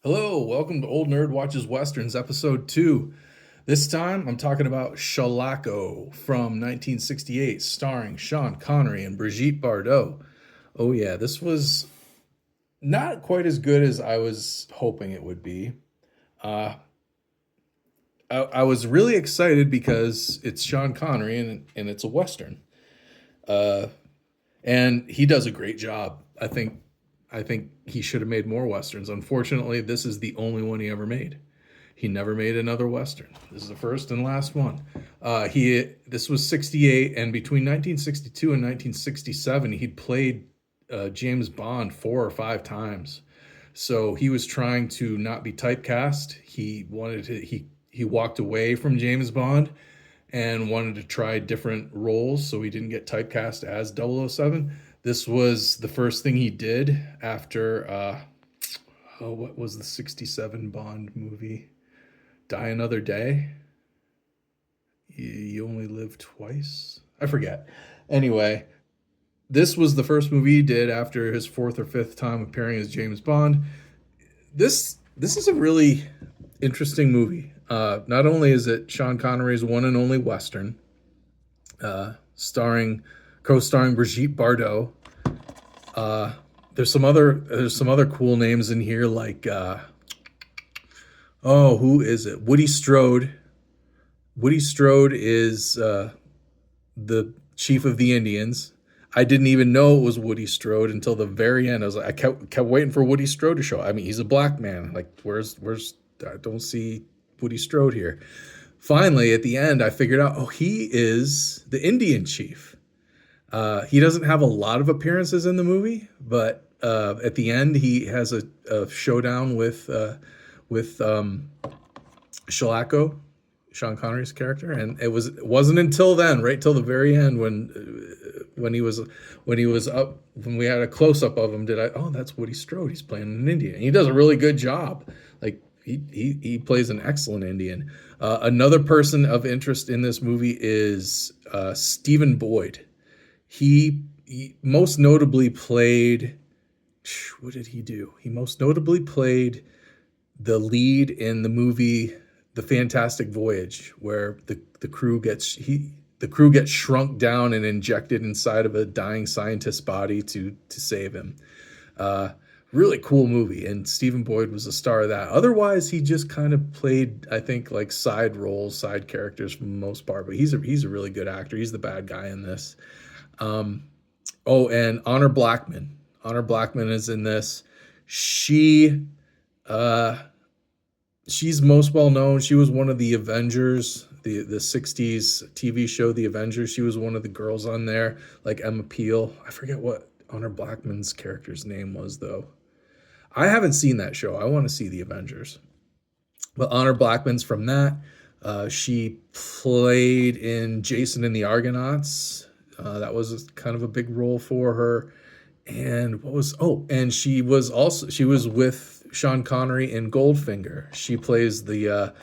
Hello, welcome to Old Nerd Watches Westerns, episode 2. This time I'm talking about Shalako from 1968, starring Sean Connery and Brigitte Bardot. Oh, yeah, this was not quite as good as I was hoping it would be. Uh, I was really excited because it's Sean Connery and it's a Western. Uh, and he does a great job. I think he should have made more Westerns. Unfortunately, this is the only one he ever made. He never made another Western. This is the first and last one. This was 68, and between 1962 and 1967, he'd played James Bond 4 or 5 times. So he was trying to not be typecast. He walked away from James Bond and wanted to try different roles so he didn't get typecast as 007. This was the first thing he did after what was the 67 Bond movie? Die Another Day? You only live twice? I forget. Anyway, this was the first movie he did after his fourth or fifth time appearing as James Bond. This is a really interesting movie. Not only is it Sean Connery's one and only Western, starring co-starring Brigitte Bardot. There's some other cool names in here like who is it? Woody Strode. Woody Strode is the chief of the Indians. I didn't even know it was Woody Strode until the very end. I kept waiting for Woody Strode to show up. I mean, he's a black man. Like, where's I don't see Woody Strode here. Finally, at the end, I figured out, he is the Indian chief. He doesn't have a lot of appearances in the movie, but at the end, he has a showdown with Shalako, Sean Connery's character, and it wasn't until then, right till the very end, when he was up, when we had a close up of him, that's Woody Strode. He's playing an Indian. And he does a really good job. Like, he plays an excellent Indian. Another person of interest in this movie is Stephen Boyd. He most notably played, what did he do? He most notably played the lead in the movie The Fantastic Voyage, where the crew gets shrunk down and injected inside of a dying scientist's body to save him. Really cool movie, and Stephen Boyd was the star of that. Otherwise, he just kind of played, I think, like side roles, side characters for the most part. But he's a really good actor. He's the bad guy in this. And Honor Blackman. Honor Blackman is in this. She's most well known. She was one of the Avengers, the 60s TV show The Avengers. She was one of the girls on there, like Emma Peel. I forget what Honor Blackman's character's name was, though. I haven't seen that show. I want to see The Avengers. But Honor Blackman's from that. She played in Jason and the Argonauts. That was kind of a big role for her. And she was with Sean Connery in Goldfinger. She plays the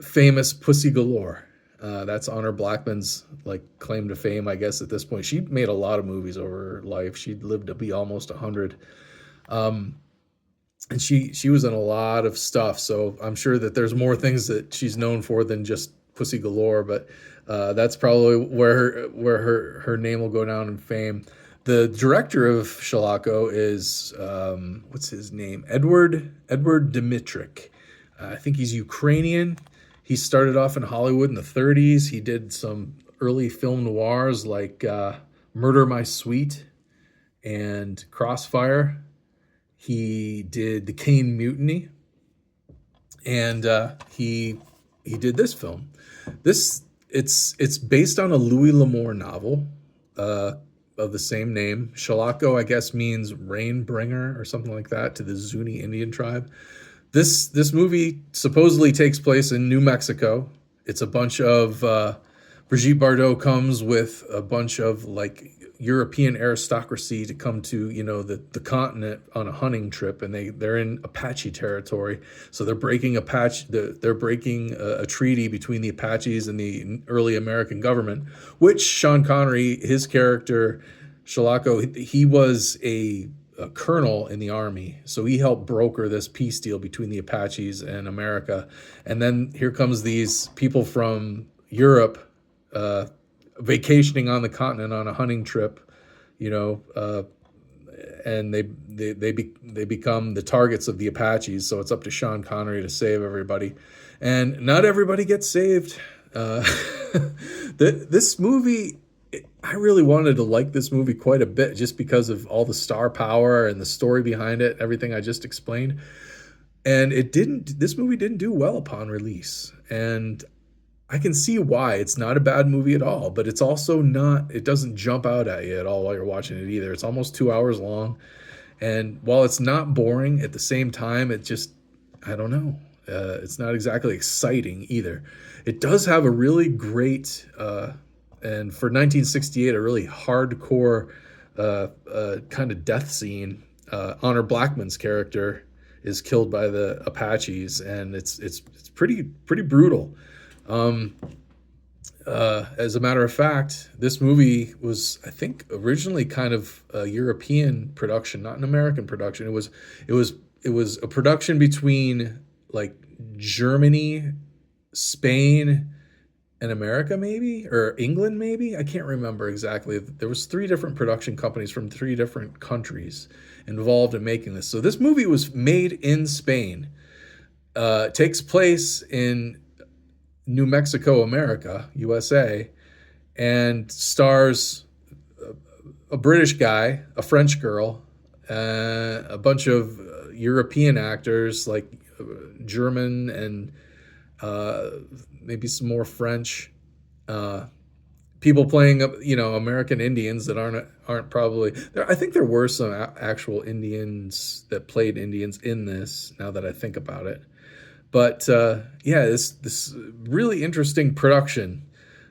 famous Pussy Galore. That's Honor Blackman's like claim to fame, I guess, at this point. She made a lot of movies over her life. She lived to be almost 100. And she was in a lot of stuff, so I'm sure that there's more things that she's known for than just Pussy Galore, but that's probably where her name will go down in fame. The director of Shalako is what's his name? Edward Dmytryk. I think he's Ukrainian. He started off in Hollywood in the 30s. He did some early film noirs like Murder My Sweet and Crossfire. He did The Caine Mutiny, and he did this film. It's based on a Louis L'Amour novel of the same name. Shalako, I guess, means rain bringer or something like that to the Zuni Indian tribe. This movie supposedly takes place in New Mexico. It's a bunch of Brigitte Bardot comes with a bunch of like European aristocracy to come to the continent on a hunting trip, and they're in Apache territory. So they're breaking a treaty between the Apaches and the early American government, which Sean Connery, his character Shalako, he was a a colonel in the army. So he helped broker this peace deal between the Apaches and America. And then here comes these people from Europe, vacationing on the continent on a hunting trip, you know, and they become the targets of the Apaches. So it's up to Sean Connery to save everybody, and not everybody gets saved. This movie, I really wanted to like this movie quite a bit just because of all the star power and the story behind it, everything I just explained. And it didn't. This movie didn't do well upon release, and I can see why. It's not a bad movie at all, but it's also not, it doesn't jump out at you at all while you're watching it either. It's almost 2 hours long. And while it's not boring, at the same time, it just, I don't know. It's not exactly exciting either. It does have a really great, and for 1968, a really hardcore kind of death scene. Honor Blackman's character is killed by the Apaches, and it's pretty brutal. As a matter of fact, this movie was, I think, originally kind of a European production, not an American production. It was a production between like Germany, Spain, and America, maybe, or England, maybe. I can't remember exactly. There was 3 different production companies from 3 different countries involved in making this. So this movie was made in Spain. Takes place in New Mexico, America, USA, and stars a British guy, a French girl, a bunch of European actors like German and maybe some more French. People playing, American Indians that aren't probably there. I think there were some actual Indians that played Indians in this. Now that I think about it. But this really interesting production.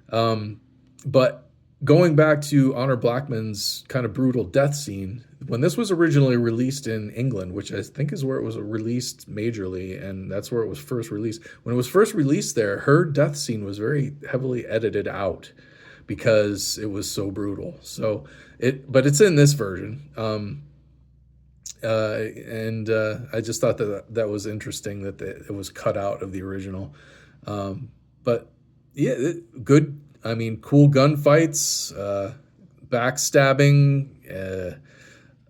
But going back to Honor Blackman's kind of brutal death scene, when this was originally released in England, which I think is where it was released majorly, and that's where it was first released. When it was first released there, her death scene was very heavily edited out because it was so brutal. But it's in this version. I just thought that was interesting that it was cut out of the original. But yeah, good. I mean, cool gunfights, backstabbing,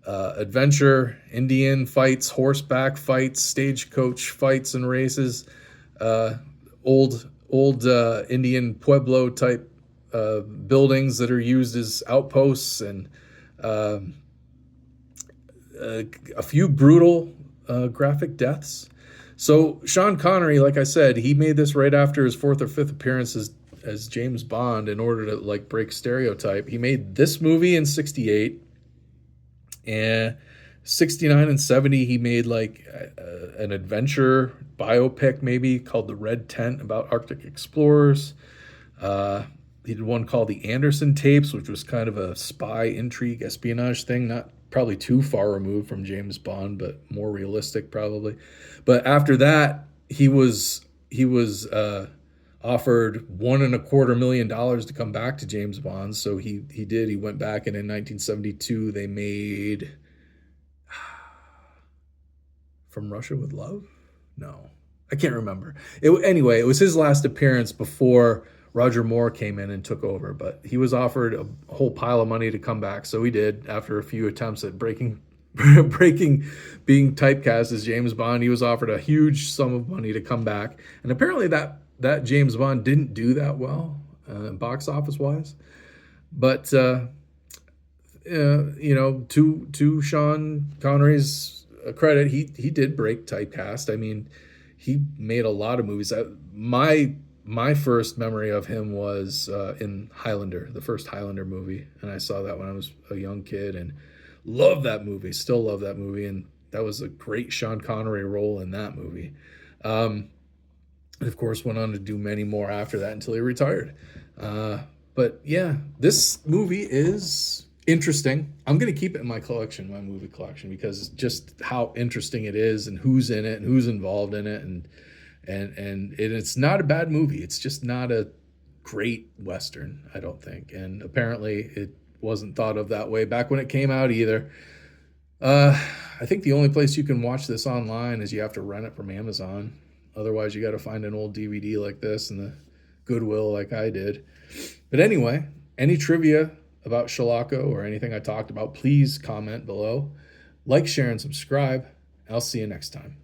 adventure, Indian fights, horseback fights, stagecoach fights and races, old Indian Pueblo type buildings that are used as outposts, and a few brutal graphic deaths. So Sean Connery, like I said, he made this right after his 4th or 5th appearance as James Bond in order to like break stereotype. He made this movie in 68, and 69 and 70 he made like an adventure biopic maybe called The Red Tent about Arctic explorers. He did one called The Anderson Tapes, which was kind of a spy intrigue espionage thing, not probably too far removed from James Bond, but more realistic probably. But after that, he was offered $1.25 million to come back to James Bond. So he did. He went back, and in 1972 they made From Russia with Love. No, I can't remember. Anyway, it was his last appearance before Roger Moore came in and took over, but he was offered a whole pile of money to come back. So he did. After a few attempts at breaking being typecast as James Bond, he was offered a huge sum of money to come back. And apparently that James Bond didn't do that well, box office wise. But, to Sean Connery's credit, he did break typecast. I mean, he made a lot of movies. My first memory of him was in Highlander, the first Highlander movie. And I saw that when I was a young kid and loved that movie, still love that movie. And that was a great Sean Connery role in that movie. And of course, went on to do many more after that until he retired. But yeah, this movie is interesting. I'm going to keep it in my collection, my movie collection, because just how interesting it is and who's in it and who's involved in it. And it's not a bad movie. It's just not a great Western, I don't think. And apparently it wasn't thought of that way back when it came out either. Uh, I think the only place you can watch this online is you have to rent it from Amazon. Otherwise, you got to find an old DVD like this in the Goodwill, like I did. But anyway, any trivia about Shalako or anything I talked about, please comment below. Like, share, and subscribe. I'll see you next time.